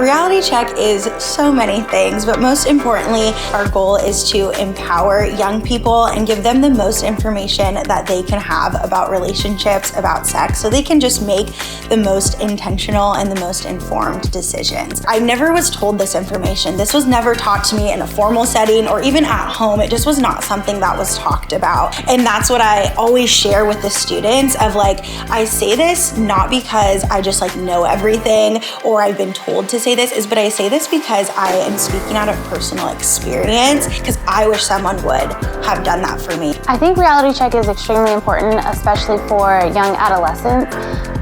Reality Check is so many things, but most importantly, our goal is to empower young people and give them the most information that they can have about relationships, about sex, so they can just make the most intentional and the most informed decisions. I never was told this information. This was never taught to me in a formal setting or even at home. It just was not something that was talked about. And that's what I always share with the students of like, I say this not because I just like know everything or I've been told to say this, but I say this because I am speaking out of personal experience, because I wish someone would have done that for me. I think reality check is extremely important, especially for young adolescents,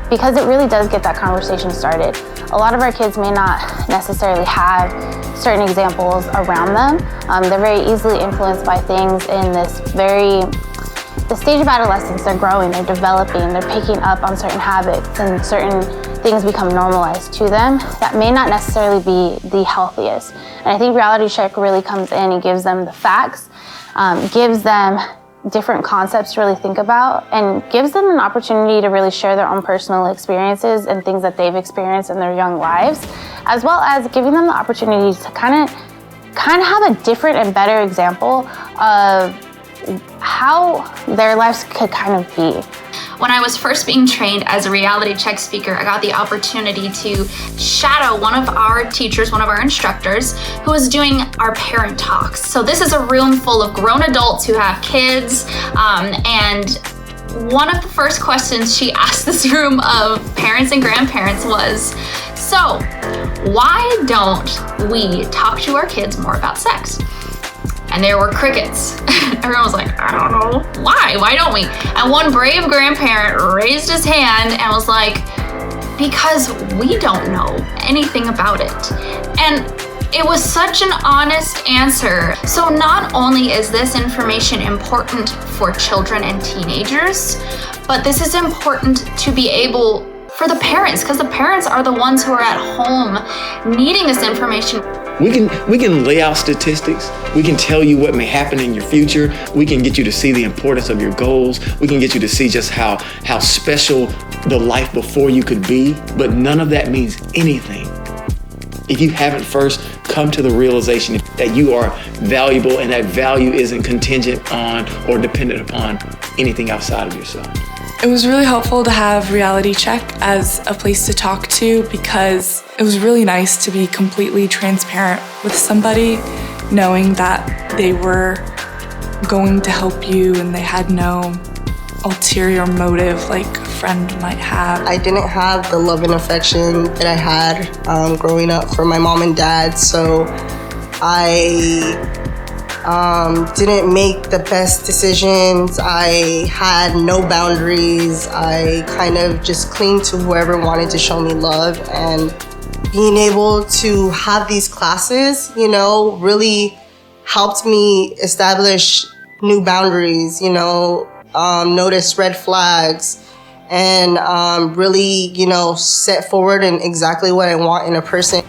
because it really does get that conversation started. A lot of our kids may not necessarily have certain examples around them. They're very easily influenced by things in the stage of adolescence. They're growing, they're developing, they're picking up on certain habits, and certain things become normalized to them that may not necessarily be the healthiest. And I think reality check really comes in and gives them the facts, gives them different concepts to really think about, and gives them an opportunity to really share their own personal experiences and things that they've experienced in their young lives, as well as giving them the opportunity to kind of have a different and better example of how their lives could kind of be. When I was first being trained as a reality check speaker, I got the opportunity to shadow one of our teachers, one of our instructors, who was doing our parent talks. So this is a room full of grown adults who have kids, and one of the first questions she asked this room of parents and grandparents was, so why don't we talk to our kids more about sex? And there were crickets. Everyone was like, I don't know, why? Why don't we? And one brave grandparent raised his hand and was like, because we don't know anything about it. And it was such an honest answer. So not only is this information important for children and teenagers, but this is important to be able for the parents, because the parents are the ones who are at home needing this information. We can lay out statistics. We can tell you what may happen in your future. We can get you to see the importance of your goals. We can get you to see just how special the life before you could be. But none of that means anything if you haven't first come to the realization that you are valuable and that value isn't contingent on or dependent upon anything outside of yourself. It was really helpful to have Reality Check as a place to talk to, because it was really nice to be completely transparent with somebody, knowing that they were going to help you and they had no ulterior motive like a friend might have. I didn't have the love and affection that I had growing up from my mom and dad, so I didn't make the best decisions. I had no boundaries. I kind of just clinged to whoever wanted to show me love. And being able to have these classes, really helped me establish new boundaries, notice red flags, and really, set forward in exactly what I want in a person.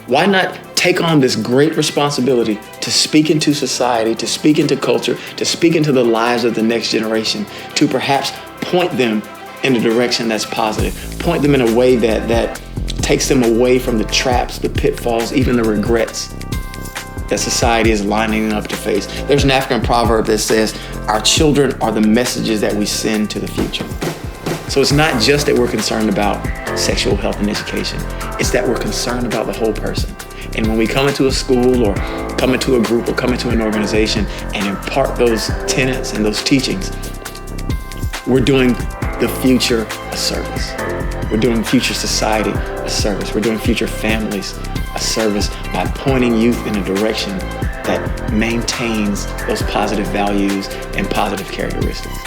Why not take on this great responsibility to speak into society, to speak into culture, to speak into the lives of the next generation, to perhaps point them in a direction that's positive, point them in a way that takes them away from the traps, the pitfalls, even the regrets that society is lining up to face. There's an African proverb that says, our children are the messages that we send to the future. So it's not just that we're concerned about sexual health and education, it's that we're concerned about the whole person. And when we come into a school or come into a group or come into an organization and impart those tenets and those teachings, we're doing the future a service. We're doing future society a service. We're doing future families a service by pointing youth in a direction that maintains those positive values and positive characteristics.